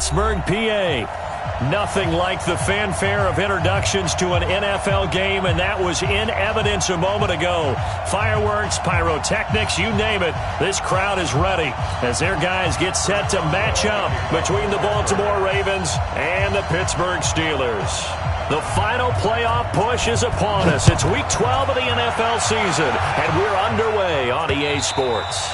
Pittsburgh, PA. Nothing like the fanfare of introductions to an NFL game, and that was in evidence a moment ago. Fireworks, pyrotechnics, you name it. This crowd is ready as their guys get set to match up between the Baltimore Ravens and the Pittsburgh Steelers. The final playoff push is upon us. It's Week 12 of the NFL season, and we're underway on EA Sports.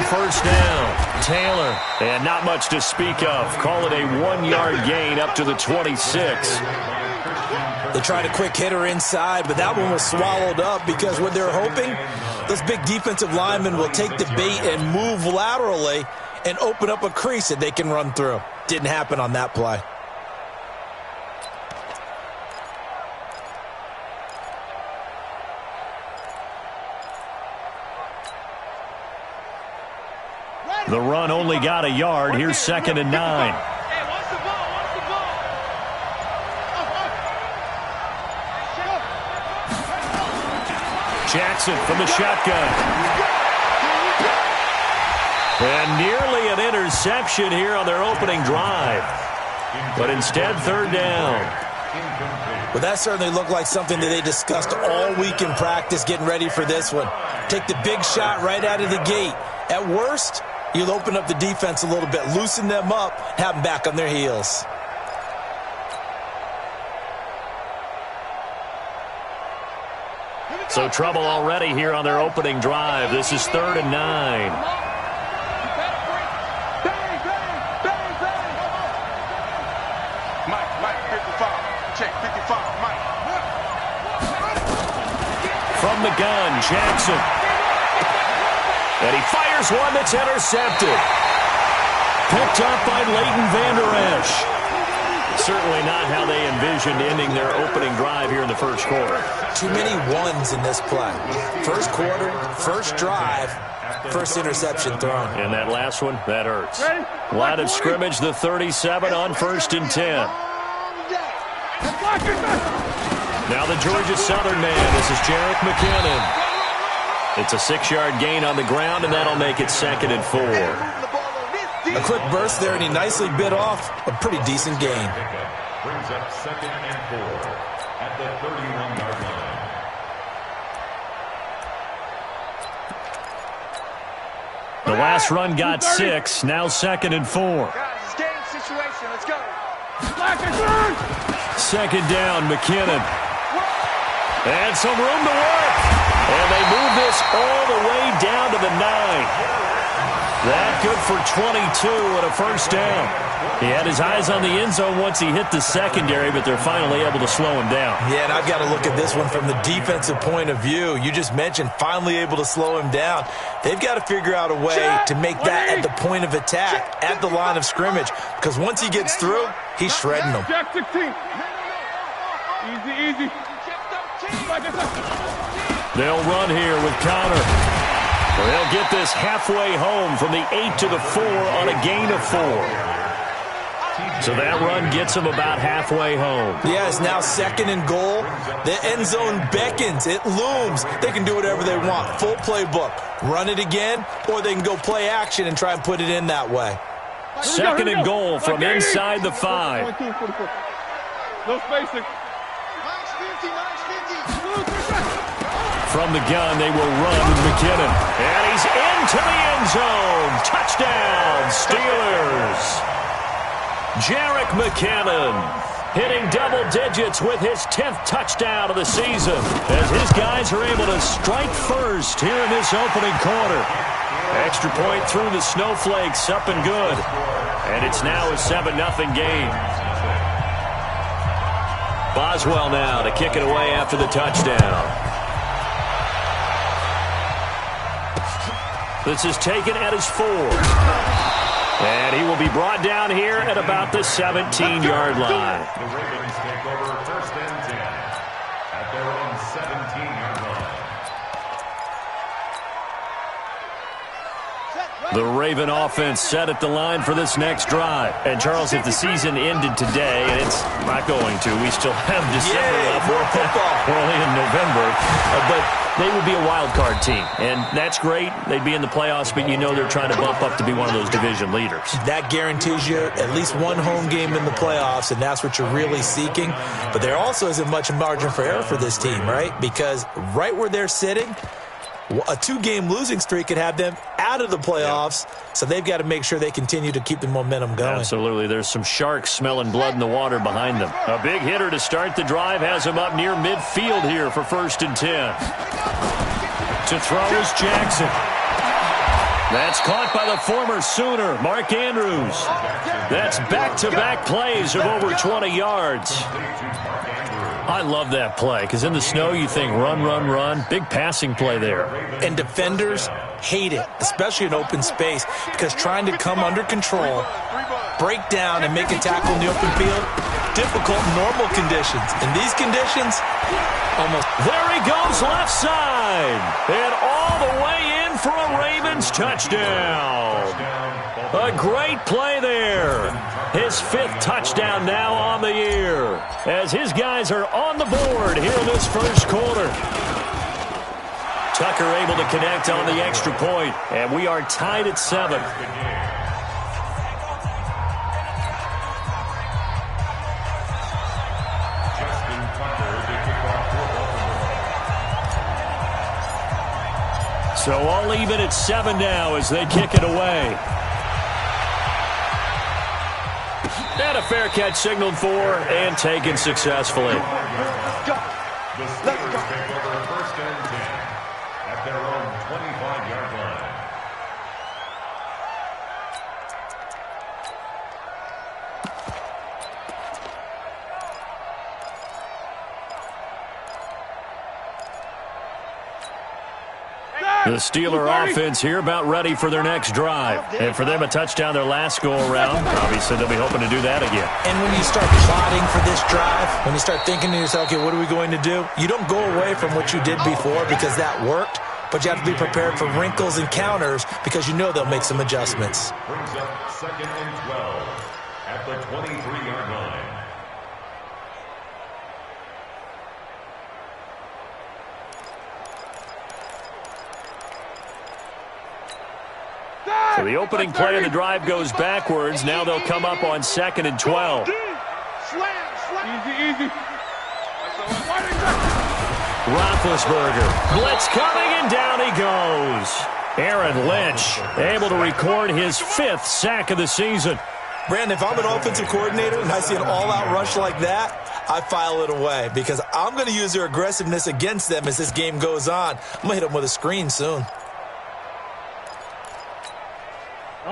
First down, Taylor, and not much to speak of. Call it a 1-yard gain up to the 26. They tried a quick hitter inside, but that one was swallowed up because what they're hoping, those big defensive linemen will take the bait and move laterally and open up a crease that they can run through. Didn't happen on that play. The run only got a yard. Here's 2nd and 9. Jackson from the shotgun. And nearly an interception here on their opening drive. But instead, 3rd down. Well, that certainly looked like something that they discussed all week in practice getting ready for this one. Take the big shot right out of the gate. At worst, you'll open up the defense a little bit, loosen them up, have them back on their heels. So trouble already here on their opening drive. This is 3rd and 9. Mike, 55. Check, 55, Mike. From the gun, Jackson. And he fires one that's intercepted. Picked up by Leighton Vander Esch. Certainly not how they envisioned ending their opening drive here in the first quarter. Too many ones in this play. First quarter, first drive, first interception thrown. And that last one, that hurts. Line of scrimmage, the 37 on 1st and 10. Now the Georgia Southern man. This is Jerick McKinnon. It's a 6-yard gain on the ground, and that'll make it 2nd and 4. A quick burst there, and he nicely bit off a pretty decent gain. Brings up 2nd and 4 at the 31-yard line. The last run got 6, now 2nd and 4. Guys, it's game situation. Let's go. 2nd down, McKinnon. And some room to work. And they move this all the way down to the 9. That good for 22 and a first down. He had his eyes on the end zone once he hit the secondary, but they're finally able to slow him down. Yeah, and I've got to look at this one from the defensive point of view. You just mentioned finally able to slow him down. They've got to figure out a way to make that at the point of attack, at the line of scrimmage, because once he gets through, he's shredding them. Check 16. Easy. They'll run here with Connor. They'll get this halfway home from the 8 to the 4 on a gain of 4. So that run gets them about halfway home. Yeah, it's now 2nd and goal. The end zone beckons. It looms. They can do whatever they want. Full playbook. Run it again, or they can go play action and try and put it in that way. 2nd and goal from inside the 5. No spacing. From the gun, they will run with McKinnon. And he's into the end zone. Touchdown, Steelers. Jerick McKinnon hitting double digits with his 10th touchdown of the season as his guys are able to strike first here in this opening quarter. Extra point through the snowflakes, up and good. And it's now a 7-0 game. Boswell now to kick it away after the touchdown. This is taken at his 4. And he will be brought down here at about the 17-yard line. The Ravens take over 1st and 10 at their own 17-yard line. The Raven offense set at the line for this next drive. And, Charles, if the season ended today, and it's not going to, we still have December left. More football. We're only in November. But they would be a wild card team. And that's great. They'd be in the playoffs, but you know they're trying to bump up to be one of those division leaders. That guarantees you at least one home game in the playoffs, and that's what you're really seeking. But there also isn't much margin for error for this team, right? Because right where they're sitting, a 2-game losing streak could have them out of the playoffs, so they've got to make sure they continue to keep the momentum going. Absolutely. There's some sharks smelling blood in the water behind them. A big hitter to start the drive has him up near midfield here for 1st and 10. To throw is Jackson. That's caught by the former Sooner, Mark Andrews. That's back-to-back plays of over 20 yards. I love that play, because in the snow you think run, run, run. Big passing play there. And defenders hate it, especially in open space, because trying to come under control, break down, and make a tackle in the open field, difficult in normal conditions. In these conditions, almost. There he goes left side. And all the way in for a Ravens touchdown. A great play there. His 5th touchdown now on the year, as his guys are on the board here in this first quarter. Tucker able to connect on the extra point, and we are tied at 7. So all even at 7 now as they kick it away. And a fair catch signaled for and taken successfully. The Steelers take over 1st and 10 at their own 25-yard line. The Steeler offense here about ready for their next drive. And for them, a touchdown their last go-around. Obviously, they'll be hoping to do that again. And when you start plotting for this drive, when you start thinking to yourself, okay, what are we going to do? You don't go away from what you did before because that worked, but you have to be prepared for wrinkles and counters because you know they'll make some adjustments. Brings up 2nd and 12 at the 23-yard line. So the opening play of the drive goes backwards. Now they'll come up on 2nd and 12. Easy. Roethlisberger. Blitz coming, and down he goes. Aaron Lynch able to record his 5th sack of the season. Brandon, if I'm an offensive coordinator and I see an all-out rush like that, I file it away because I'm going to use their aggressiveness against them as this game goes on. I'm going to hit them with a screen soon.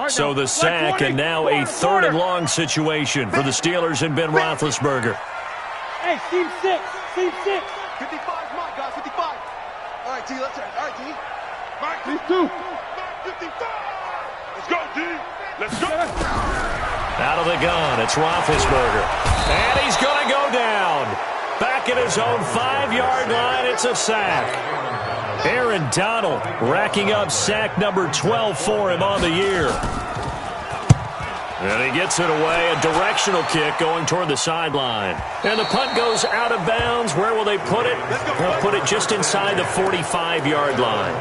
So the sack, and now a 3rd and long situation for the Steelers and Ben Roethlisberger. Hey, Team 6. 55 is mine, guys, 55. All right, T, let's turn. All right, T. Mark, These 2. Mark 55. Let's go, T. Let's go. Out of the gun, it's Roethlisberger. And he's going to go down. Back at his own 5-yard line, it's a sack. Aaron Donald racking up sack number 12 for him on the year. And he gets it away, a directional kick going toward the sideline. And the punt goes out of bounds. Where will they put it? They'll put it just inside the 45-yard line.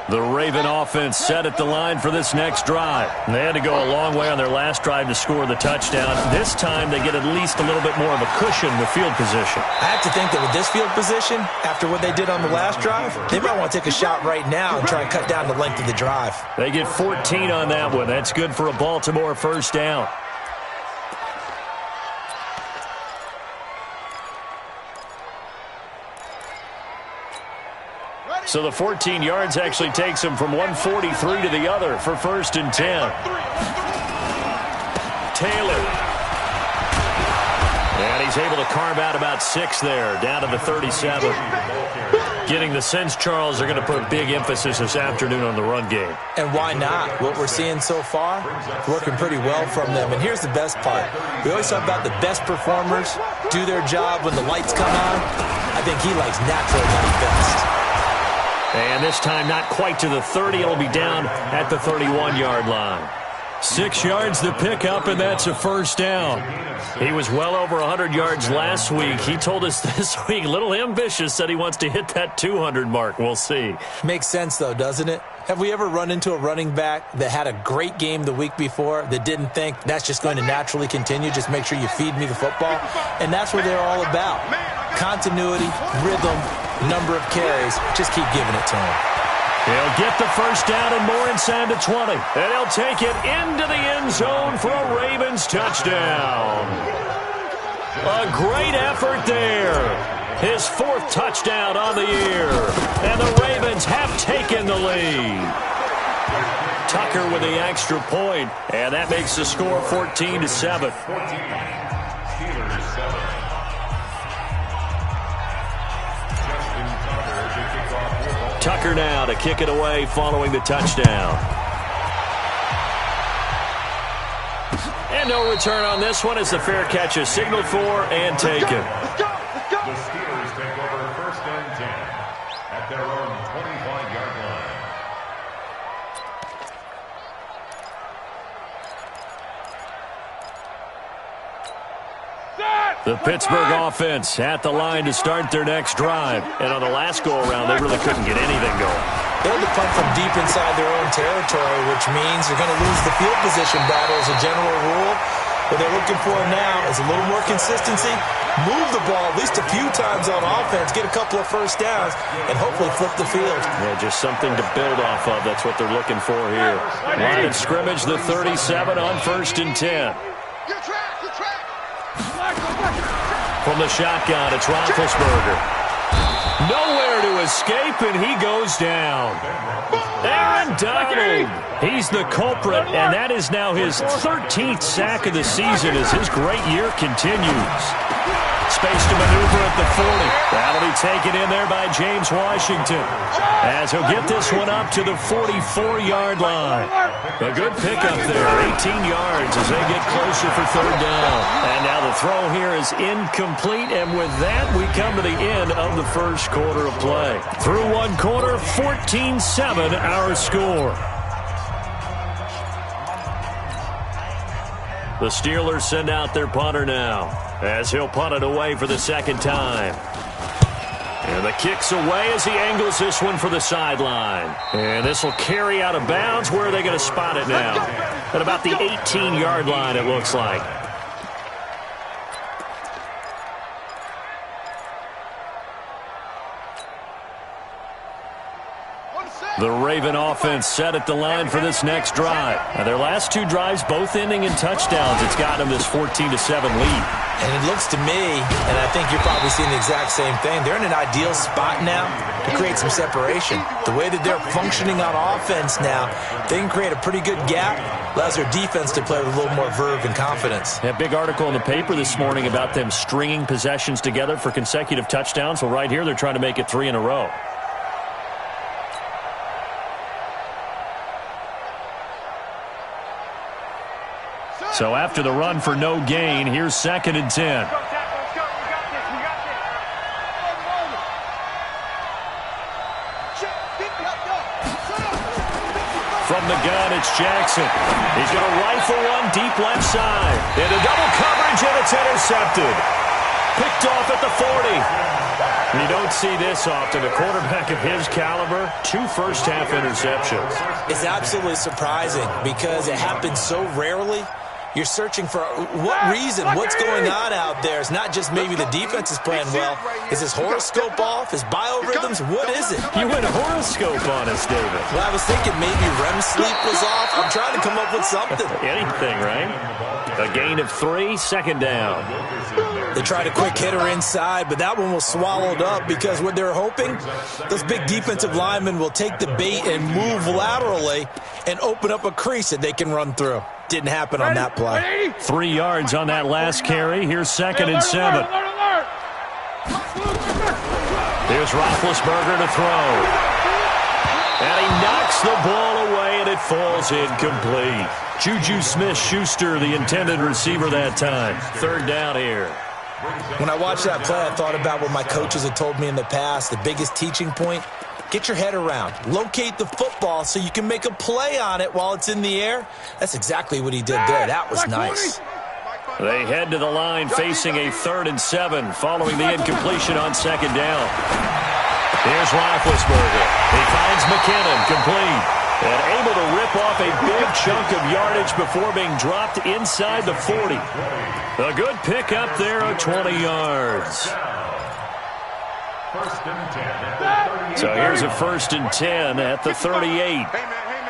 The Raven offense set at the line for this next drive. They had to go a long way on their last drive to score the touchdown. This time they get at least a little bit more of a cushion with field position. I have to think that with this field position, after what they did on the last drive, they might want to take a shot right now and try and cut down the length of the drive. They get 14 on that one. That's good for a Baltimore first down. So the 14 yards actually takes him from 143 to the other for 1st and 10. Taylor. And he's able to carve out about 6 there, down to the 37. Getting the sense, Charles, they're going to put big emphasis this afternoon on the run game. And why not? What we're seeing so far, working pretty well from them. And here's the best part. We always talk about the best performers do their job when the lights come on. I think he likes natural light best. And this time not quite to the 30. It'll be down at the 31-yard line. 6 yards to pick up, and that's a 1st down. He was well over 100 yards last week. He told us this week, a little ambitious, said he wants to hit that 200 mark. We'll see. Makes sense, though, doesn't it? Have we ever run into a running back that had a great game the week before that didn't think that's just going to naturally continue? Just make sure you feed me the football. And that's what they're all about. Continuity, rhythm, number of carries. Just keep giving it to him. He'll get the 1st down and more inside the 20. And he'll take it into the end zone for a Ravens touchdown. A great effort there. His 4th touchdown on the year. And the Ravens have taken the lead. Tucker with the extra point. And that makes the score 14-7. Tucker now to kick it away following the touchdown. And no return on this one as the fair catch is signaled for and taken. Let's go. The Steelers take over 1st and 10 at their own 25-yard line. The Pittsburgh offense at the line to start their next drive. And on the last go-around, they really couldn't get anything going. They had to punt from deep inside their own territory, which means they're going to lose the field position battle as a general rule. What they're looking for now is a little more consistency, move the ball at least a few times on offense, get a couple of 1st downs, and hopefully flip the field. Yeah, just something to build off of. That's what they're looking for here. Line of scrimmage, the 37 on 1st and 10. From the shotgun, it's Roethlisberger. Nowhere to escape, and he goes down. Aaron Donald, he's the culprit, and that is now his 13th sack of the season as his great year continues. Space to maneuver at the 40. That'll be taken in there by James Washington as he'll get this one up to the 44-yard line. A good pickup there, 18 yards as they get closer for 3rd down. And now the throw here is incomplete, and with that we come to the end of the 1st quarter of play. Through 1 quarter, 14-7 our score. The Steelers send out their punter now as he'll punt it away for the 2nd time. And the kick's away as he angles this one for the sideline. And this will carry out of bounds. Where are they going to spot it now? At about the 18-yard line, it looks like. The Raven offense set at the line for this next drive. Now, their last 2 drives, both ending in touchdowns. It's got them this 14-7 lead. And it looks to me, and I think you're probably seeing the exact same thing, they're in an ideal spot now to create some separation. The way that they're functioning on offense now, they can create a pretty good gap, allows their defense to play with a little more verve and confidence. A big article in the paper this morning about them stringing possessions together for consecutive touchdowns. Well, right here, they're trying to make it 3 in a row. So after the run for no gain, here's 2nd and 10. From the gun, it's Jackson. He's going to rifle one deep left side. Into double coverage, and it's intercepted. Picked off at the 40. You don't see this often. A quarterback of his caliber, 2 first-half interceptions. It's absolutely surprising because it happens so rarely. You're searching for what reason, what's going on out there. It's not just maybe the defense is playing well. Is his horoscope off? His biorhythms? What is it? You went horoscope on us, David. Well, I was thinking maybe REM sleep was off. I'm trying to come up with something. Anything, right? A gain of 3, second down. They tried a quick hitter inside, but that one was swallowed up because what they're hoping, those big defensive linemen will take the bait and move laterally and open up a crease that they can run through. Didn't happen on that play. 3 yards on that last carry. Here's 2nd and 7. Here's Roethlisberger to throw. And he knocks the ball away, and it falls incomplete. Juju Smith-Schuster, the intended receiver that time. 3rd down here. When I watched that play, I thought about what my coaches had told me in the past. The biggest teaching point, get your head around. Locate the football so you can make a play on it while it's in the air. That's exactly what he did there. That was nice. They head to the line facing a 3rd and 7 following the incompletion on 2nd down. Here's Roethlisberger. He finds McKinnon, complete. And able to rip off a big chunk of yardage before being dropped inside the 40. A good pickup there of 20 yards. So here's a 1st and 10 at the 38.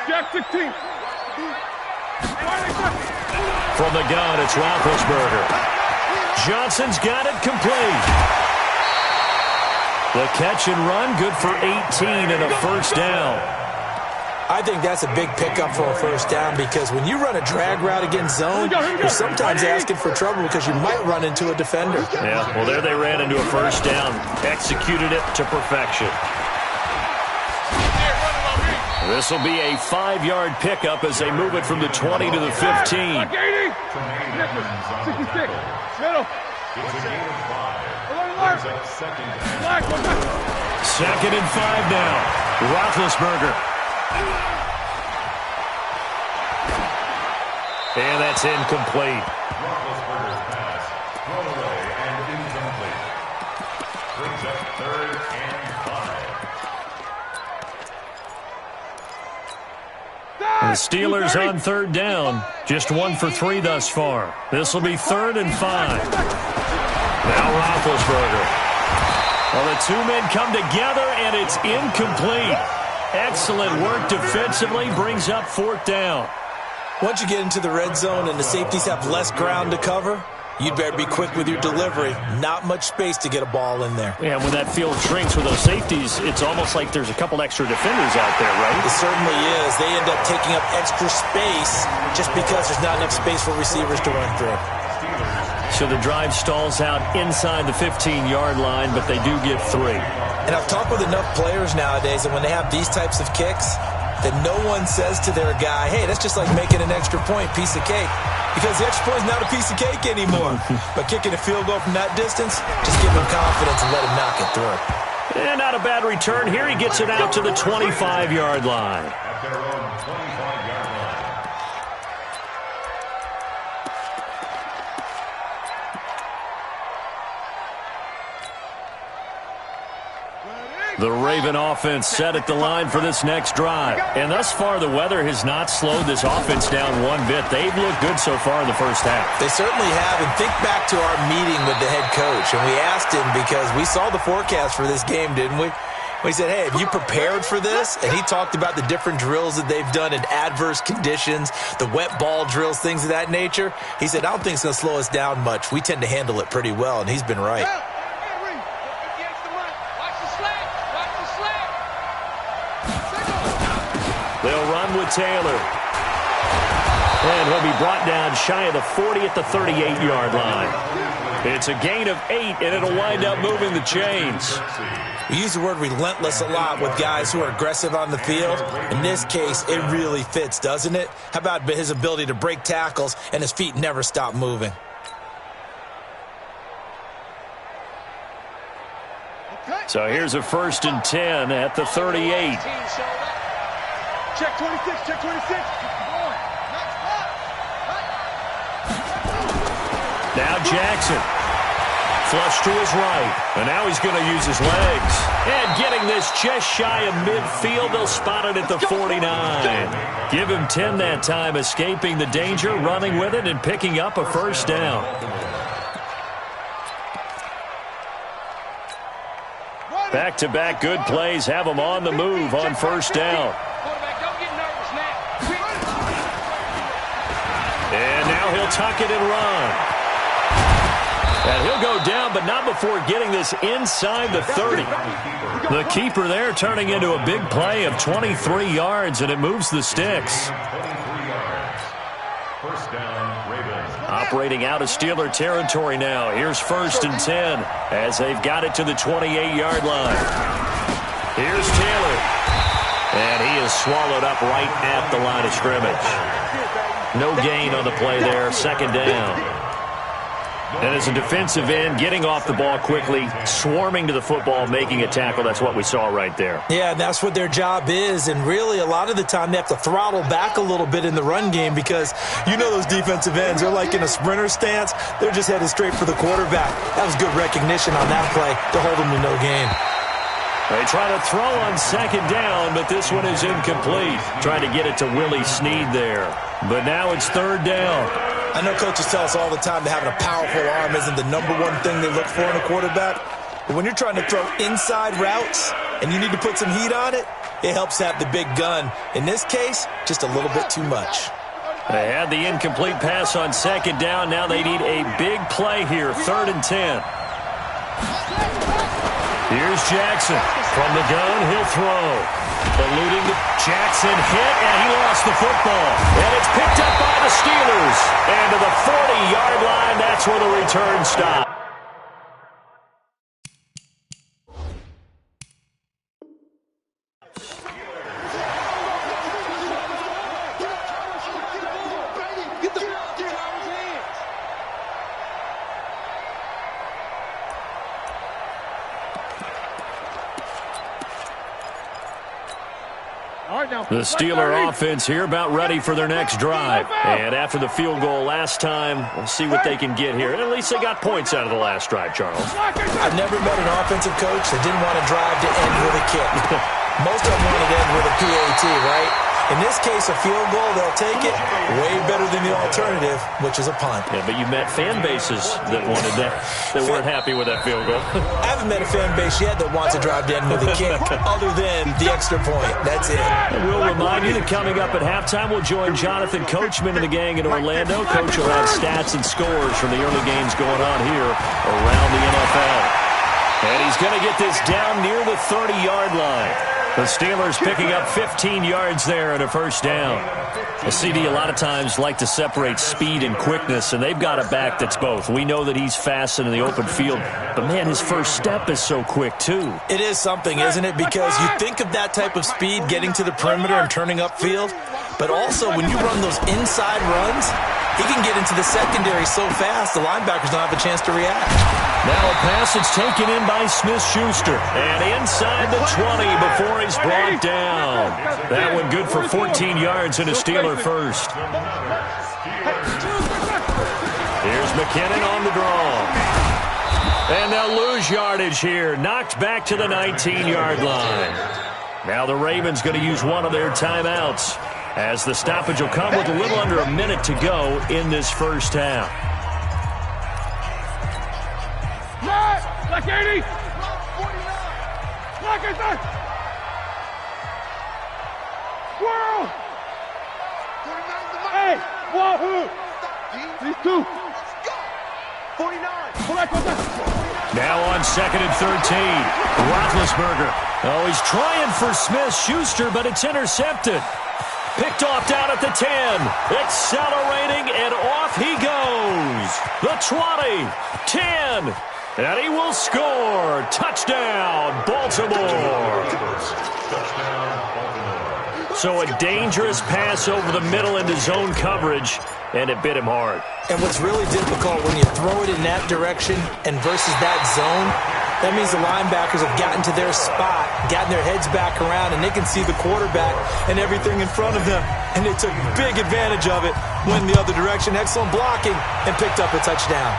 Jack 16. From the gun, it's Roethlisberger. Johnson's got it complete. The catch and run, good for 18 and a 1st down. I think that's a big pickup for a 1st down because when you run a drag route against zone, you're sometimes asking for trouble because you might run into a defender. Yeah, well, there they ran into a 1st down. Executed it to perfection. This will be a 5-yard pickup as they move it from the 20 to the 15. 66. Middle. Second and 5 now. Roethlisberger. And that's incomplete. Roethlisberger's pass, thrown away and incomplete. Brings up 3rd and 5. The Steelers on 3rd down. Just 1 for 3 thus far. This will be 3rd and 5. Now Roethlisberger. Well, the 2 men come together, and it's incomplete. Excellent work defensively. Brings up 4th down. Once you get into the red zone and the safeties have less ground to cover, you'd better be quick with your delivery. Not much space to get a ball in there. Yeah, when that field shrinks with those safeties, it's almost like there's a couple extra defenders out there, right? It certainly is. They end up taking up extra space just because there's not enough space for receivers to run through. So the drive stalls out inside the 15-yard line, but they do get 3. And I've talked with enough players nowadays that when they have these types of kicks, that no one says to their guy, hey, that's just like making an extra point, piece of cake. Because the extra point is not a piece of cake anymore. But kicking a field goal from that distance, just give him confidence and let him knock it through. And not a bad return. Here he gets it out to the 25-yard line. At their own 25-yard line. The Raven offense set at the line for this next drive. And thus far, the weather has not slowed this offense down one bit. They've looked good so far in the 1st half. They certainly have. And think back to our meeting with the head coach. And we asked him because we saw the forecast for this game, didn't we? We said, hey, have you prepared for this? And he talked about the different drills that they've done in adverse conditions, the wet ball drills, things of that nature. He said, I don't think it's going to slow us down much. We tend to handle it pretty well, and he's been right. They'll run with Taylor. And he'll be brought down shy of the 40 at the 38-yard line. It's a gain of 8, and it'll wind up moving the chains. We use the word relentless a lot with guys who are aggressive on the field. In this case, it really fits, doesn't it? How about his ability to break tackles and his feet never stop moving? So here's a 1st and 10 at the 38. Check 26, check 26. Now Jackson flush to his right. And now he's going to use his legs. And getting this just shy of midfield, they'll spot it at the 49. Give him 10 that time, escaping the danger, running with it, and picking up a first down. Back-to-back good plays have him on the move on first down. And now he'll tuck it and run. And he'll go down, but not before getting this inside the 30. The keeper there turning into a big play of 23 yards, and it moves the sticks. First down, Ravens. Operating out of Steeler territory now. Here's 1st and 10 as they've got it to the 28-yard line. Here's Taylor. And he is swallowed up right at the line of scrimmage. No gain on the play there. 2nd down. And as a defensive end, getting off the ball quickly, swarming to the football, making a tackle. That's what we saw right there. Yeah, that's what their job is. And really, a lot of the time, they have to throttle back a little bit in the run game because you know those defensive ends, they're like in a sprinter stance. They're just headed straight for the quarterback. That was good recognition on that play to hold them to no gain. They try to throw on 2nd down, but this one is incomplete. Trying to get it to Willie Snead there. But now it's 3rd down. I know coaches tell us all the time that having a powerful arm isn't the number one thing they look for in a quarterback. But when you're trying to throw inside routes and you need to put some heat on it, it helps have the big gun. In this case, just a little bit too much. They had the incomplete pass on 2nd down. Now they need a big play here, 3rd and 10. Here's Jackson. From the gun, he'll throw. Eluding the Jackson hit, and he lost the football. And it's picked up by the Steelers. And to the 40-yard line, that's where the return stops. The Steeler offense here about ready for their next drive. And after the field goal last time, we'll see what they can get here. At least they got points out of the last drive, Charles. I've never met an offensive coach that didn't want to drive to end with a kick. Most of them want to end with a PAT, right? In this case, a field goal, they'll take it. Way better than the alternative, which is a punt. Yeah, but you met fan bases that wanted that, that weren't happy with that field goal. I haven't met a fan base yet that wants to drive to end with a kick, other than the extra point. That's it. And we'll remind you that coming up at halftime, we'll join Jonathan Coachman and the gang in Orlando. Coach will have stats and scores from the early games going on here around the NFL. And he's going to get this down near the 30-yard line. The Steelers picking up 15 yards there and a first down. A CD a lot of times like to separate speed and quickness, and they've got a back that's both. We know that he's fast in the open field, but, man, his first step is so quick, too. It is something, isn't it? Because you think of that type of speed getting to the perimeter and turning upfield, but also when you run those inside runs, he can get into the secondary so fast the linebackers don't have a chance to react. Now a pass that's taken in by Smith-Schuster. And inside the 20 before he's brought down. That one good for 14 yards and a Steeler first. Here's McKinnon on the draw. And they'll lose yardage here. Knocked back to the 19-yard line. Now the Ravens going to use one of their timeouts, as the stoppage will come with a little under a minute to go in this first half. Like 80. Like 80. Squirrel. Hey, wahoo. These two. 49. Now on 2nd and 13. Roethlisberger. Oh, he's trying for Smith-Schuster, but it's intercepted. Picked off down at the 10. Accelerating, and off he goes. The 20. 10. And he will score. Touchdown, Baltimore. So a dangerous pass over the middle into zone coverage, and it bit him hard. And what's really difficult when you throw it in that direction and versus that zone, that means the linebackers have gotten to their spot, gotten their heads back around, and they can see the quarterback and everything in front of them. And they took big advantage of it, went the other direction. Excellent blocking, and picked up a touchdown.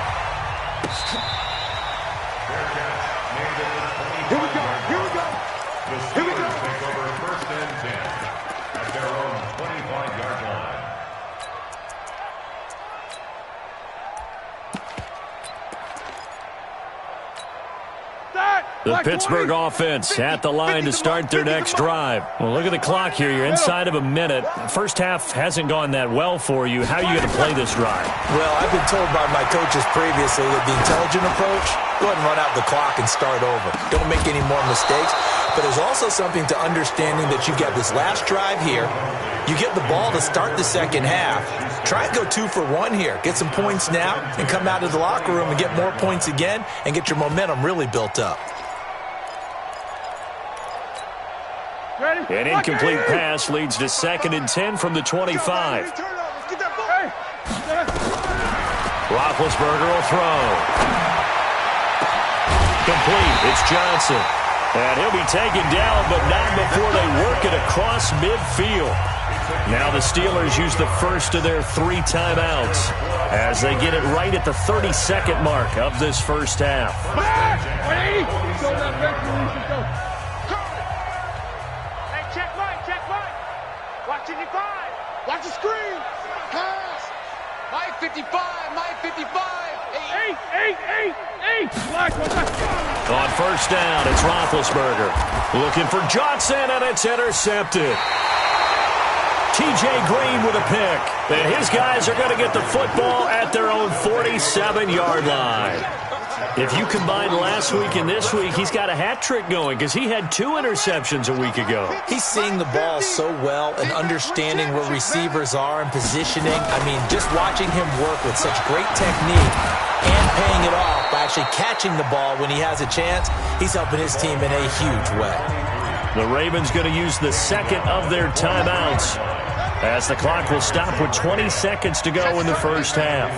The Pittsburgh offense at the line to start their next drive. Well, look at the clock here. You're inside of a minute. First half hasn't gone that well for you. How are you going to play this drive? Well, I've been told by my coaches previously that the intelligent approach, go ahead and run out the clock and start over. Don't make any more mistakes. But there's also something to understanding that you've got this last drive here. You get the ball to start the second half. Try and go 2 for 1 here. Get some points now and come out of the locker room and get more points again and get your momentum really built up. An incomplete pass leads to 2nd and 10 from the 25. Roethlisberger will throw. Complete. It's Johnson. And he'll be taken down, but not before they work it across midfield. Now the Steelers use the first of their 3 timeouts as they get it right at the 32nd mark of this first half. Watch 55. Watch the screen. Pass. Mike 55. Mike 55. 8. On first down, it's Roethlisberger. Looking for Johnson, and it's intercepted. T.J. Green with a pick. And his guys are going to get the football at their own 47-yard line. If you combine last week and this week, he's got a hat trick going because he had 2 interceptions a week ago. He's seeing the ball so well and understanding where receivers are and positioning. I mean, just watching him work with such great technique and paying it off by actually catching the ball when he has a chance, he's helping his team in a huge way. The Ravens going to use the second of their timeouts as the clock will stop with 20 seconds to go in the first half.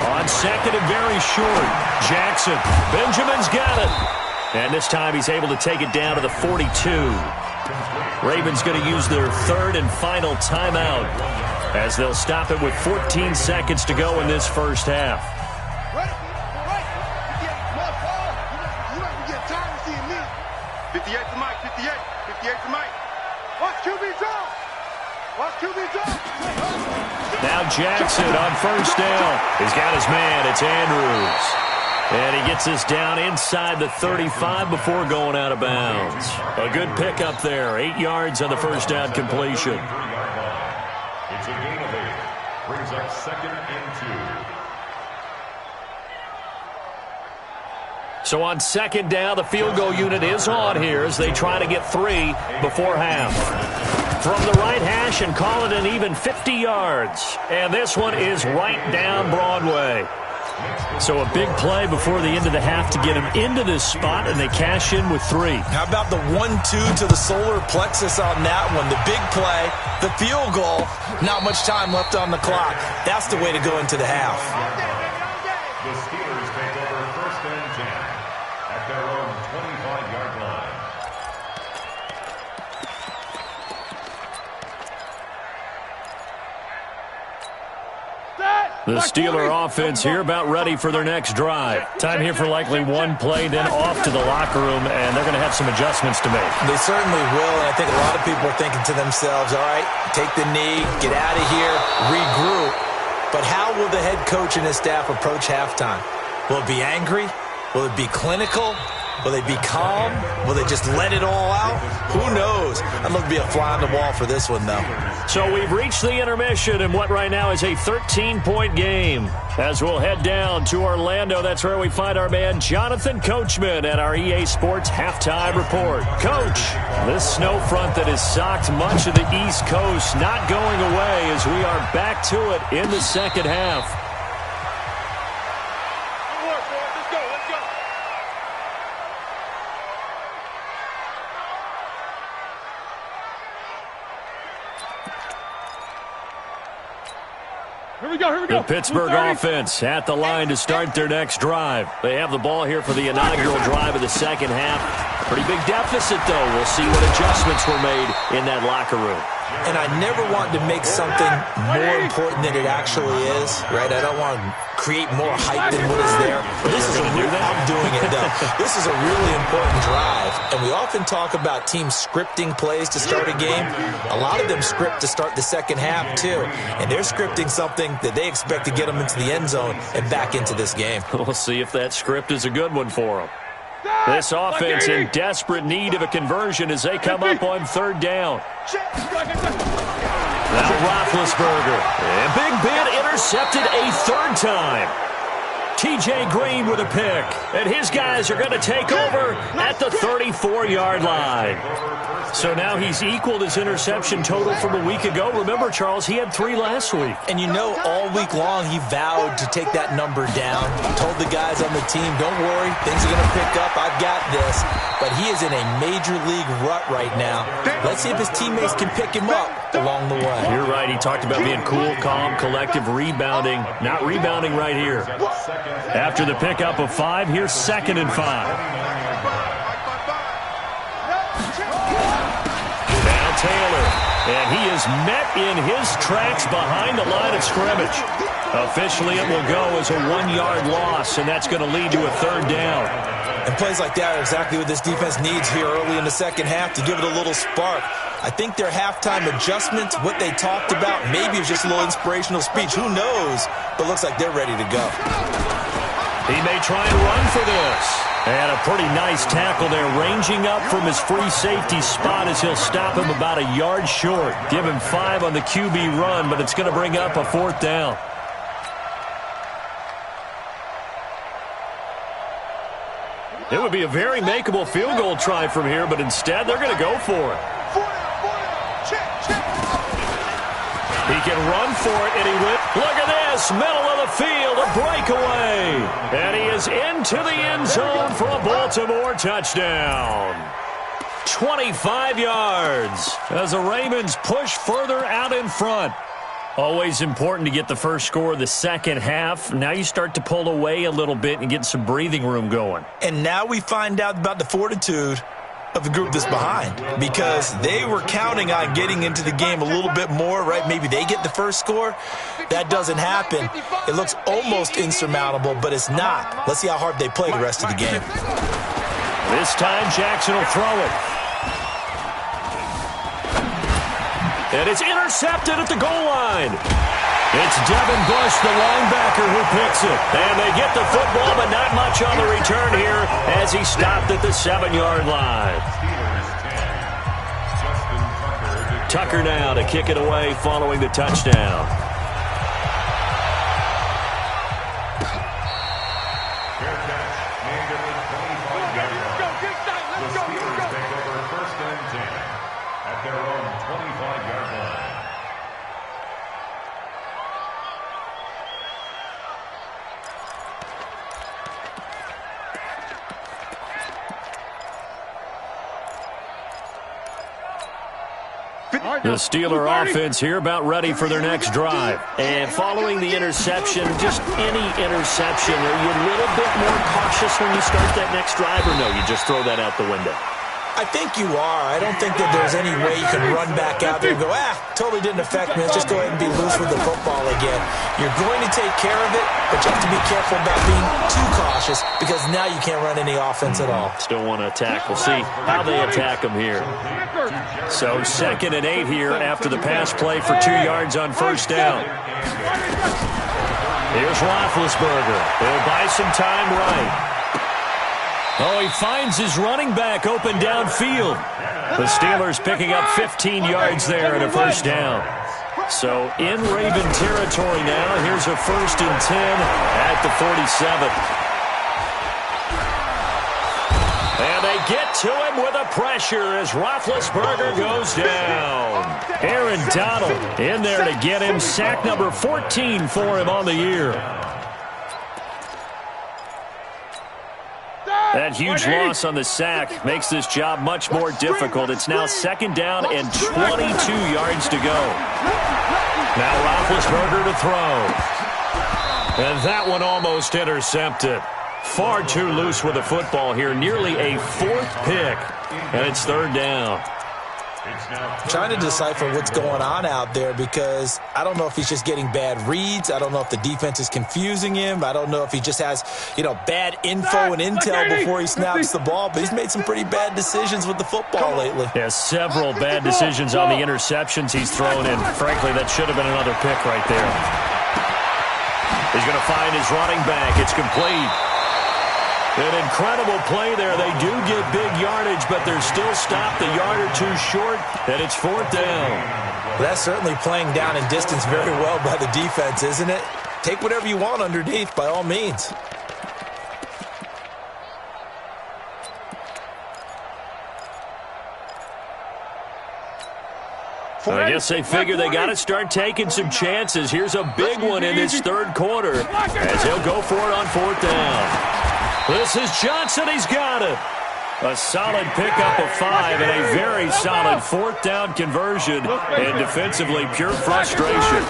On second and very short, Jackson. Benjamin's got it. And this time he's able to take it down to the 42. Ravens going to use their 3rd and final timeout as they'll stop it with 14 seconds to go in this first half. 58 to Mike. 58 to Mike. Watch QB draw. Watch QB draw. Now Jackson on first down. He's got his man. It's Andrews. And he gets us down inside the 35 before going out of bounds. A good pickup there. 8 yards on the first down completion. It's a gain of 8. Brings up 2nd and 2. So on second down, the field goal unit is on here as they try to get 3 before half. From the right hash and call it an even 50 yards. And this one is right down Broadway. So a big play before the end of the half to get him into this spot, and they cash in with 3. How about the 1-2 to the solar plexus on that one? The big play, the field goal, not much time left on the clock. That's the way to go into the half. The Steelers take over 1st and 10 at their own 25-yard line. The Steeler offense here about ready for their next drive. Time here for likely 1 play, then off to the locker room, and they're going to have some adjustments to make. They certainly will, and I think a lot of people are thinking to themselves, all right, take the knee, get out of here, regroup. But how will the head coach and his staff approach halftime? Will it be angry? Will it be clinical? Will they be calm? Will they just let it all out? Who knows? I'd love to be a fly on the wall for this one, though. So we've reached the intermission in what right now is a 13-point game. As we'll head down to Orlando, that's where we find our man Jonathan Coachman at our EA Sports Halftime Report. Coach, this snow front that has socked much of the East Coast not going away as we are back to it in the second half. Here we go. The Pittsburgh offense at the line to start their next drive. They have the ball here for the inaugural drive of the second half. Pretty big deficit, though. We'll see what adjustments were made in that locker room. And I never want to make something more important than it actually is, right? I don't want to create more hype than what is there. But this is a real, I'm doing it, though. This is a really important drive. And we often talk about teams scripting plays to start a game. A lot of them script to start the second half, too. And they're scripting something that they expect to get them into the end zone and back into this game. We'll see if that script is a good one for them. This offense in desperate need of a conversion as they come up on third down. Now Roethlisberger. And Big Ben intercepted a third time. T.J. Green with a pick. And his guys are going to take over at the 34-yard line. So now he's equaled his interception total from a week ago. Remember, Charles, he had 3 last week. And you know, all week long he vowed to take that number down. Told the guys on the team, don't worry, things are going to pick up. I've got this. But he is in a major league rut right now. Let's see if his teammates can pick him up along the way. You're right. He talked about being cool, calm, collective, rebounding. Not rebounding right here. After the pickup of 5, here's 2nd and 5. Taylor, and he is met in his tracks behind the line of scrimmage. Officially, it will go as a 1-yard loss, and that's going to lead to a 3rd down. And plays like that are exactly what this defense needs here early in the second half to give it a little spark. I think their halftime adjustments, what they talked about, maybe it was just a little inspirational speech. Who knows? But looks like they're ready to go. He may try and run for this. And a pretty nice tackle there, ranging up from his free safety spot as he'll stop him about a yard short. Give him 5 on the QB run, but it's going to bring up a 4th down. It would be a very makeable field goal try from here, but instead they're going to go for it. He can run for it, and he will. Look at this, middle of the field, a breakaway. And he is into the end zone for a Baltimore touchdown. 25 yards as the Ravens push further out in front. Always important to get the first score of the second half. Now you start to pull away a little bit and get some breathing room going. And now we find out about the fortitude of the group that's behind, because they were counting on getting into the game a little bit more, right? Maybe they get the first score. That doesn't happen. It looks almost insurmountable, but it's not. Let's see how hard they play the rest of the game. This time Jackson will throw it. And it's intercepted at the goal line. It's Devin Bush, the linebacker, who picks it. And they get the football, but not much on the return here as he stopped at the 7-yard line. Tucker now to kick it away following the touchdown. The Steeler offense here about ready for their next drive. And following the interception, just any interception, are you a little bit more cautious when you start that next drive, or no, you just throw that out the window? I think you are. I don't think that there's any way you can run back out there and go, totally didn't affect me. Let's just go ahead and be loose with the football again. You're going to take care of it, but you have to be careful about being too cautious, because now you can't run any offense at all. Still want to attack. We'll see how they attack them here. So 2nd and 8 here after the pass play for 2 yards on first down. Here's Roethlisberger. He'll buy some time right. Oh, he finds his running back open downfield. The Steelers picking up 15 yards there and a first down. So in Raven territory now. Here's a 1st and 10 at the 47. And they get to him with a pressure as Roethlisberger goes down. Aaron Donald in there to get him. Sack number 14 for him on the year. That huge loss on the sack makes this job much more difficult. It's now 2nd down and 22 yards to go. Now Roethlisberger to throw. And that one almost intercepted. Far too loose with the football here. Nearly a 4th pick. And it's 3rd down. I'm trying to decipher what's going on out there, because I don't know if he's just getting bad reads. I don't know if the defense is confusing him. I don't know if he just has, bad info and intel before he snaps the ball. But he's made some pretty bad decisions with the football lately. Yeah, several bad decisions on the interceptions he's thrown in. Frankly, that should have been another pick right there. He's going to find his running back. It's complete. An incredible play there. They do get big yardage, but they're still stopped a yard or two short, and it's 4th down. Well, that's certainly playing down in distance very well by the defense, isn't it? Take whatever you want underneath, by all means. I guess they figure they got to start taking some chances. Here's a big one in this third quarter as he'll go for it on 4th down. This is Johnson. He's got it. A solid pickup of 5 and a very solid 4th down conversion, and defensively pure frustration.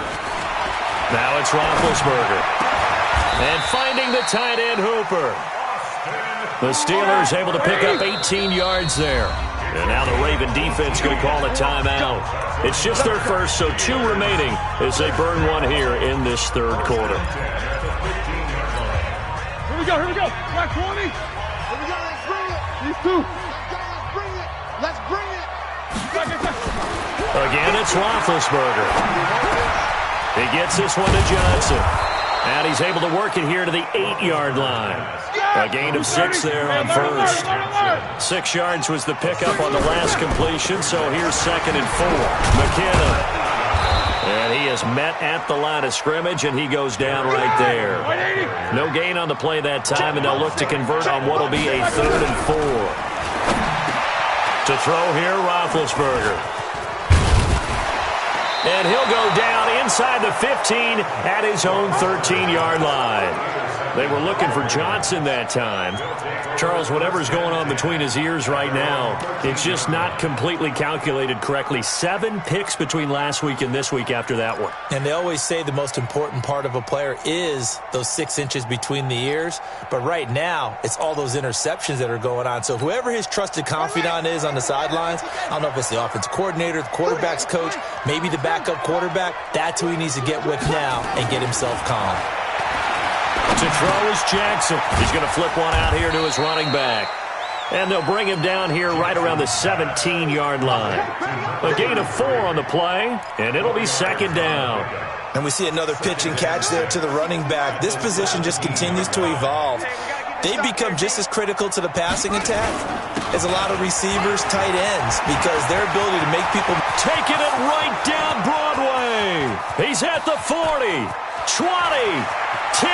Now it's Roethlisberger. And finding the tight end Hooper. The Steelers able to pick up 18 yards there. And now the Raven defense going to call a timeout. It's just their first, so 2 remaining as they burn one here in this third quarter. Here we go, here we go. Got 20. Here we go, let's bring it. These 2. Let's bring it. Let's bring it. Again, it's Roethlisberger. He gets this one to Johnson. And he's able to work it here to the 8-yard line. A gain of 6 there on first. 6 yards was the pickup on the last completion, so here's 2nd and 4. McKinnon. And he is met at the line of scrimmage, and he goes down right there. No gain on the play that time, and they'll look to convert on what will be a 3rd and 4. To throw here, Roethlisberger. And he'll go down inside the 15 at his own 13-yard line. They were looking for Johnson that time. Charles, whatever's going on between his ears right now, it's just not completely calculated correctly. 7 picks between last week and this week after that one. And they always say the most important part of a player is those 6 inches between the ears. But right now, it's all those interceptions that are going on. So whoever his trusted confidant is on the sidelines, I don't know if it's the offensive coordinator, the quarterback's coach, maybe the backup quarterback, that's who he needs to get with now and get himself calm. To throw is Jackson. He's going to flip one out here to his running back. And they'll bring him down here right around the 17-yard line. A gain of 4 on the play, and it'll be 2nd down. And we see another pitch and catch there to the running back. This position just continues to evolve. They've become just as critical to the passing attack as a lot of receivers, tight ends, because their ability to make people... Taking it right down Broadway. He's at the 40, 20, 10,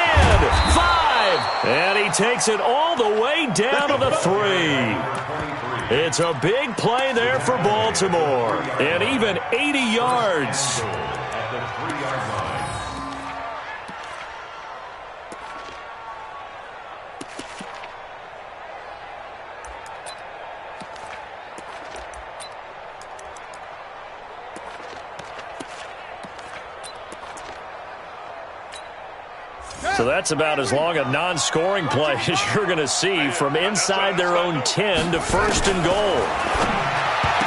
5, and he takes it all the way down to the 3. It's a big play there for Baltimore, and even 80 yards. At the 3-yard line. So that's about as long a non-scoring play as you're going to see from inside their own 10 to 1st and goal.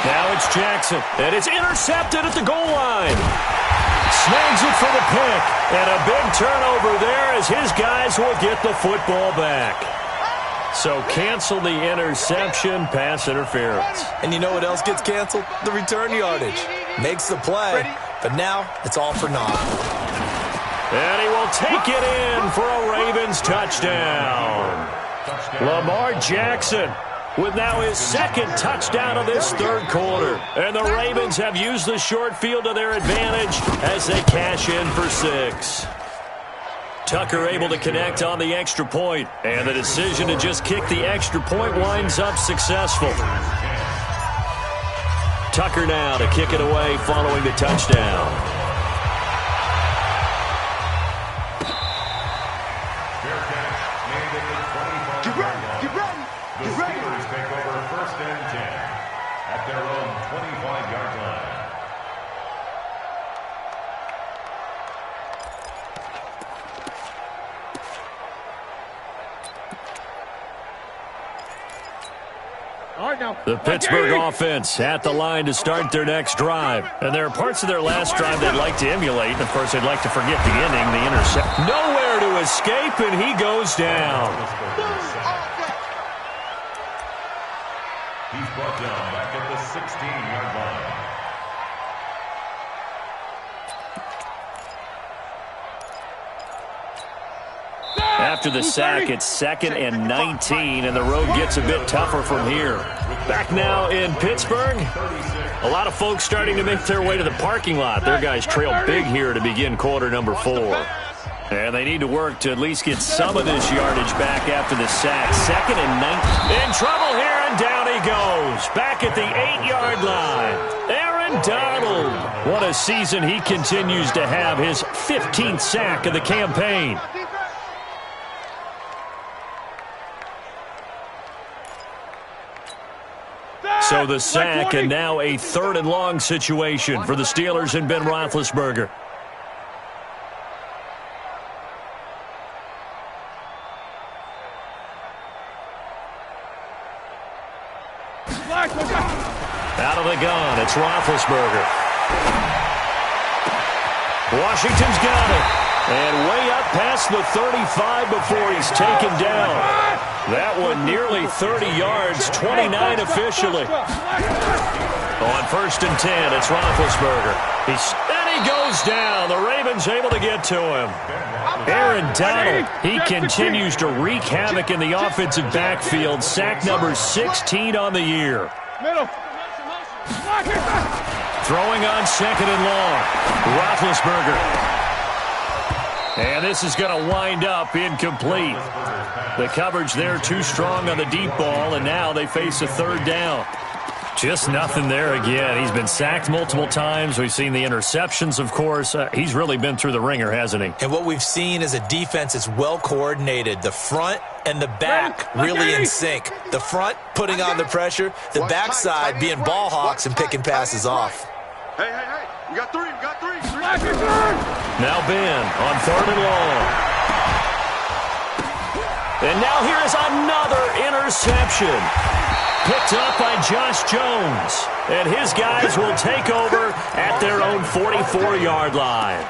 Now it's Jackson, and it's intercepted at the goal line. Snags it for the pick, and a big turnover there as his guys will get the football back. So cancel the interception, pass interference. And you know what else gets canceled? The return yardage. Makes the play, but now it's all for naught. And he will take it in for a Ravens touchdown. Lamar Jackson with now his 2nd touchdown of this third quarter. And the Ravens have used the short field to their advantage as they cash in for 6. Tucker able to connect on the extra point, and the decision to just kick the extra point winds up successful. Tucker now to kick it away following the touchdown. The Steelers take over 1st and 10 at their own 25-yard line. All right, now. The Pittsburgh offense at the line to start their next drive. And there are parts of their last drive they'd like to emulate. And, of course, they'd like to forget the ending, the intercept. Nowhere to escape, and he goes down. He's brought down back at the 16-yard line. after the sack. It's 2nd and 19, and the road gets a bit tougher from here. Back now in Pittsburgh. A lot of folks starting to make their way to the parking lot. Their guys trail big here to begin quarter number 4. And they need to work to at least get some of this yardage back after the sack. 2nd and 19. In trouble here, and down he goes. Back at the 8-yard line. Aaron Donald. What a season he continues to have. His 15th sack of the campaign. So the sack, and now a 3rd and long situation for the Steelers and Ben Roethlisberger. Out of the gun, it's Roethlisberger. Washington's got it. And way up past the 35 before he's taken down. That one nearly 30 yards, 29 officially. On 1st and 10, it's Roethlisberger. And he goes down. The Ravens able to get to him. Aaron Donald, he continues to wreak havoc in the offensive backfield. Sack number 16 on the year. Throwing on 2nd and long. Roethlisberger. And this is going to wind up incomplete. The coverage there too strong on the deep ball, and now they face a 3rd down. Just nothing there again. He's been sacked multiple times. We've seen the interceptions, of course. He's really been through the ringer, hasn't he? And what we've seen is a defense that's well coordinated. The front and the back really in sync. The front putting on the pressure, the backside being ball hawks and picking passes off. Hey, you got 3, Now Ben on 3rd and long. And now here's another interception. Picked up by Josh Jones. And his guys will take over at their own 44-yard line.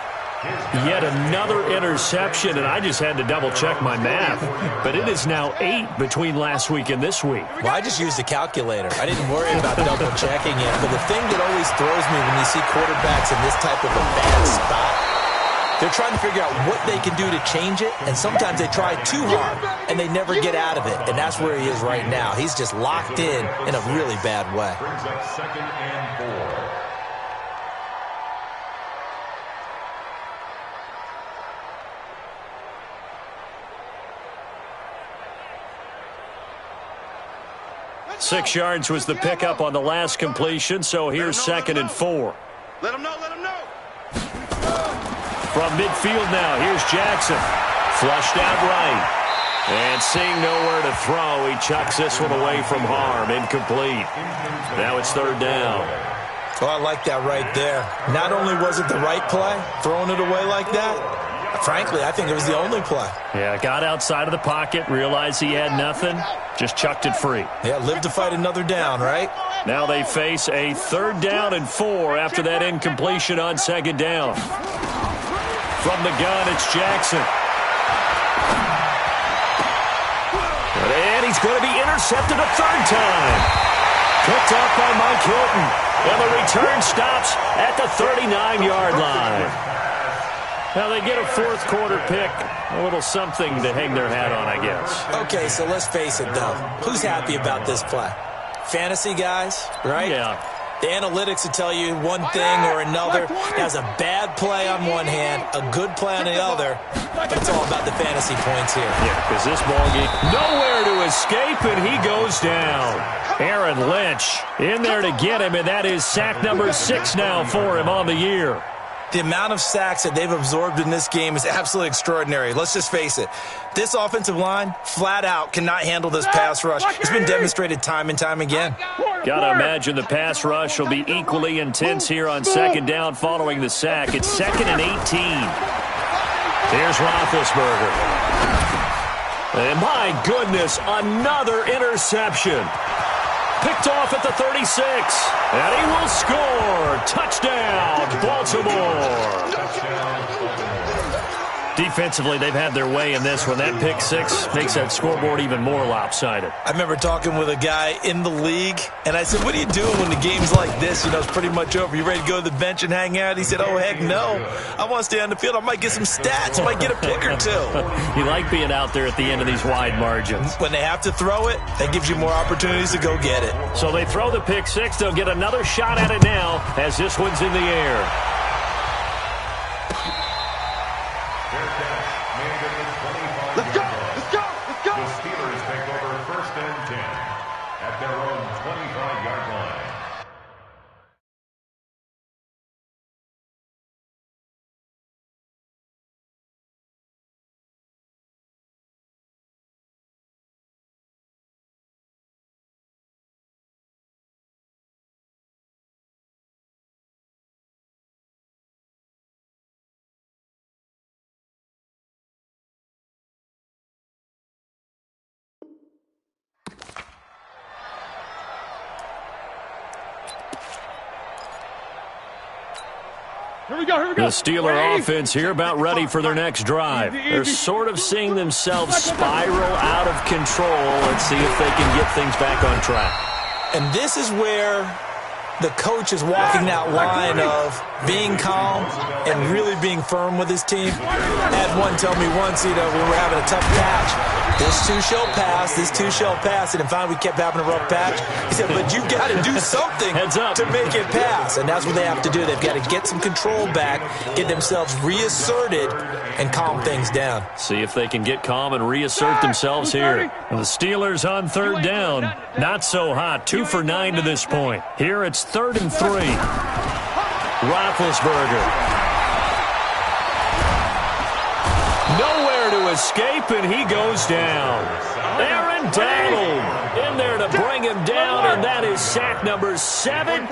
Yet another interception, and I just had to double-check my math. But it is now 8 between last week and this week. Well, I just used a calculator. I didn't worry about double-checking it. But the thing that always throws me when you see quarterbacks in this type of a bad spot, they're trying to figure out what they can do to change it, and sometimes they try too hard, and they never get out of it. And that's where he is right now. He's just locked in a really bad way. Brings up 2nd and 4. Six yards was the pickup on the last completion, so here's 2nd and 4. Let him know. From midfield now, here's Jackson. Flushed out right. And seeing nowhere to throw, he chucks this one away from harm. Incomplete. Now it's 3rd down. Oh, I like that right there. Not only was it the right play, throwing it away like that, frankly, I think it was the only play. Yeah, got outside of the pocket, realized he had nothing, just chucked it free. Yeah, live to fight another down, right? Now they face a 3rd down and 4 after that incompletion on 2nd down. From the gun, it's Jackson. And he's going to be intercepted a 3rd time. Picked up by Mike Hilton. And the return stops at the 39-yard line. Now they get a 4th quarter pick. A little something to hang their hat on, I guess. Okay, so let's face it, though. Who's happy about this play? Fantasy guys, right? Yeah. The analytics will tell you one thing or another. Has a bad play on one hand, a good play on the other, but it's all about the fantasy points here. Yeah, because this ball game, nowhere to escape, and he goes down. Aaron Lynch in there to get him, and that is sack number 6 now for him on the year. The amount of sacks that they've absorbed in this game is absolutely extraordinary. Let's just face it. This offensive line, flat out, cannot handle this pass rush. It's been demonstrated time and time again. Got to imagine the pass rush will be equally intense here on 2nd down following the sack. It's 2nd and 18. Here's Roethlisberger. And my goodness, another interception. Picked off at the 36. And he will score. Touchdown, Baltimore. Defensively, they've had their way in this one. That pick six makes that scoreboard even more lopsided. I remember talking with a guy in the league, and I said, what are you doing when the game's like this? You know, it's pretty much over. You ready to go to the bench and hang out? He said, oh, heck no. I want to stay on the field. I might get some stats. I might get a pick or two. You like being out there at the end of these wide margins. When they have to throw it, that gives you more opportunities to go get it. So they throw the pick six. They'll get another shot at it now as this one's in the air. Let's go! Let's go! Let's go! The Steelers take over 1st and 10 at their own 25-yard line. Here we go, here we go. The Steeler offense here about ready for their next drive. They're sort of seeing themselves spiral out of control. Let's see if they can get things back on track. And this is where the coach is walking that line of being calm and really being firm with his team. I had one tell me once, you know, when we were having a tough patch, this too shall pass, this too shall pass. And finally we kept having a rough patch. He said, but you got to do something to make it pass. And that's what they have to do. They've got to get some control back, get themselves reasserted, and calm things down. See if they can get calm and reassert themselves here. And the Steelers on 3rd down. Not so hot. 2 for 9 to this point. Here it's 3rd and 3. Roethlisberger. Nowhere to escape, and he goes down. Aaron Donald in there to bring him down, and that is sack number 17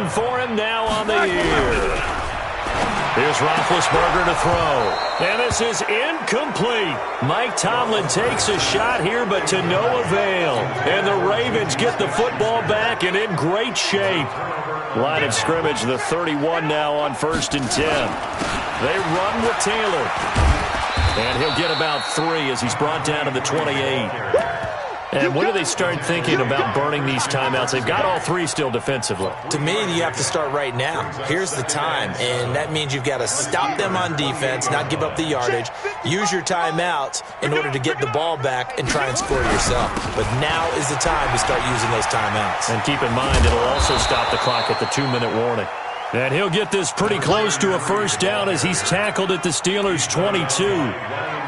for him now on the year. Here's Roethlisberger to throw. And this is incomplete. Mike Tomlin takes a shot here, but to no avail. And the Ravens get the football back and in great shape. Line of scrimmage, the 31 now on 1st and 10. They run with Taylor. And he'll get about 3 as he's brought down to the 28. And when do they start thinking about burning these timeouts? They've got all 3 still defensively. To me, you have to start right now. Here's the time, and that means you've got to stop them on defense, not give up the yardage, use your timeouts in order to get the ball back and try and score yourself. But now is the time to start using those timeouts. And keep in mind, it'll also stop the clock at the 2-minute warning. And he'll get this pretty close to a 1st down as he's tackled at the Steelers' 22.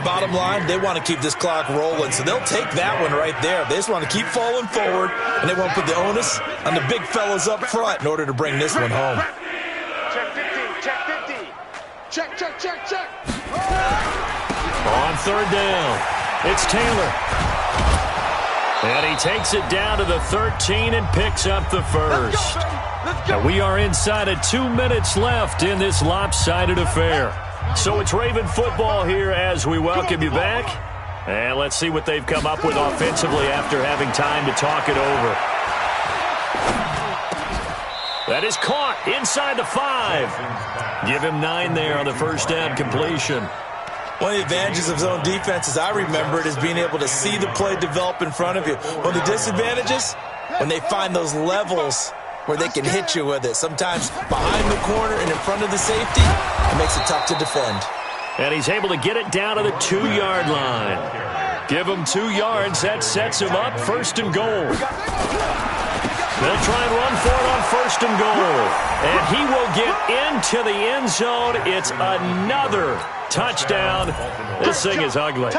Bottom line, they want to keep this clock rolling, so they'll take that one right there. They just want to keep falling forward, and they want to put the onus on the big fellas up front in order to bring this one home. Check 50, check 50. Check, check, check, check. On 3rd down, it's Taylor. And he takes it down to the 13 and picks up the 1st. And we are inside of 2 minutes left in this lopsided affair. So it's Raven football here as we welcome you back. And let's see what they've come up with offensively after having time to talk it over. That is caught inside the 5. Give him 9 there on the 1st down completion. One of the advantages of zone defense, as I remember it, is being able to see the play develop in front of you. One of the disadvantages, when they find those levels where they can hit you with it. Sometimes behind the corner and in front of the safety, it makes it tough to defend. And he's able to get it down to the 2-yard line. Give him 2 yards. That sets him up 1st and goal. They'll try and run for it on 1st and goal. And he will get into the end zone. It's another touchdown. This thing is ugly.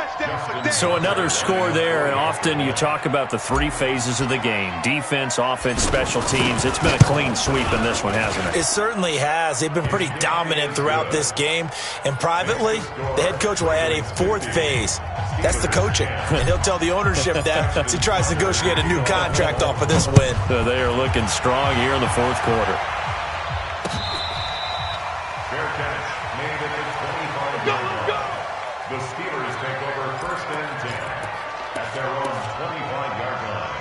So another score there. And often you talk about the 3 phases of the game. Defense, offense, special teams. It's been a clean sweep in this one, hasn't it? It certainly has. They've been pretty dominant throughout this game. And privately, the head coach will add a 4th phase. That's the coaching. And he'll tell the ownership that as he tries to negotiate a new contract off of this win. They are looking strong here in the 4th quarter. Fair catch made at the 25-yard line. The Steelers take over 1st and 10 at their own 25-yard line.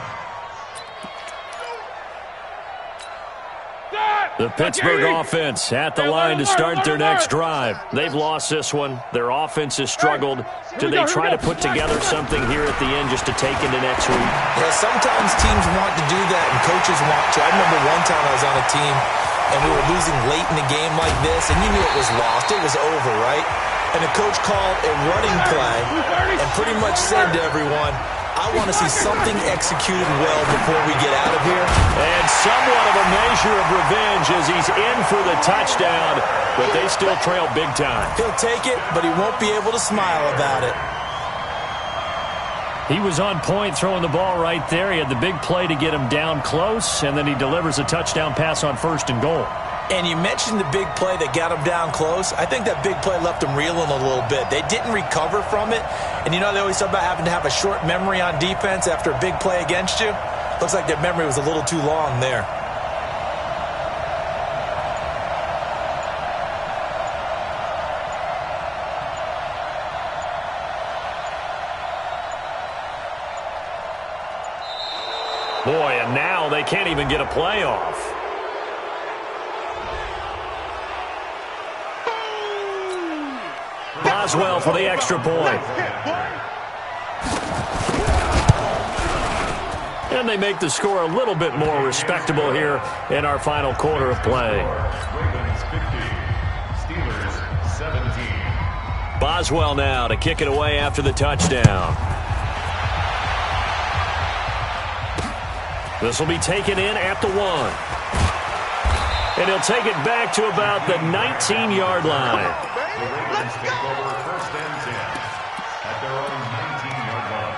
The Pittsburgh offense at the line to start their next drive. They've lost this one. Their offense has struggled. Do they try to put together something here at the end just to take into next week? Yeah, sometimes teams want to do that and coaches want to. I remember one time I was on a team and we were losing late in a game like this, and you knew it was lost. It was over, right? And the coach called a running play and pretty much said to everyone, I want to see something executed well before we get out of here. And somewhat of a measure of revenge as he's in for the touchdown, but they still trail big time. He'll take it, but he won't be able to smile about it. He was on point throwing the ball right there. He had the big play to get him down close, and then he delivers a touchdown pass on 1st and goal. And you mentioned the big play that got him down close. I think that big play left him reeling a little bit. They didn't recover from it. And you know they always talk about having to have a short memory on defense after a big play against you? Looks like their memory was a little too long there. Boy, and now they can't even get a play off. Boswell for the extra point. And they make the score a little bit more respectable here in our final quarter of play. Ravens 50, Steelers 17. Boswell now to kick it away after the touchdown. This will be taken in at the 1. And he'll take it back to about the 19-yard line. The Ravens take over 1st and 10 at their own 19-yard line.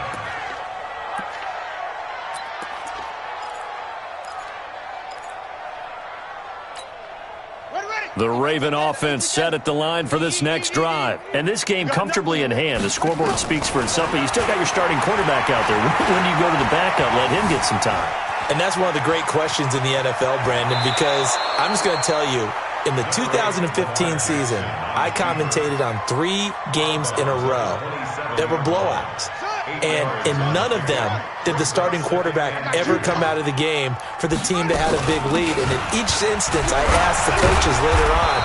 The Raven offense set at the line for this next drive. And this game comfortably in hand. The scoreboard speaks for itself, but you still got your starting quarterback out there. When do you go to the backup, let him get some time? And that's one of the great questions in the NFL, Brandon, because I'm just going to tell you, in the 2015 season, I commentated on 3 games in a row that were blowouts. And in none of them did the starting quarterback ever come out of the game for the team that had a big lead. And in each instance, I asked the coaches later on,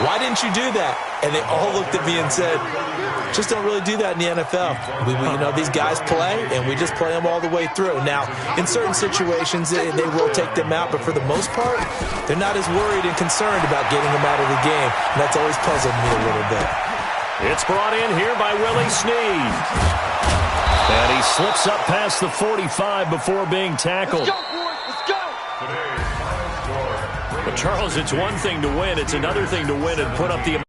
why didn't you do that? And they all looked at me and said, just don't really do that in the NFL. These guys play, and we just play them all the way through. Now, in certain situations, they will take them out, but for the most part, they're not as worried and concerned about getting them out of the game. And that's always puzzled me a little bit. It's brought in here by Willie Snead. And he slips up past the 45 before being tackled. Let's go, boys. Let's go. But, Charles, it's one thing to win. It's another thing to win and put up the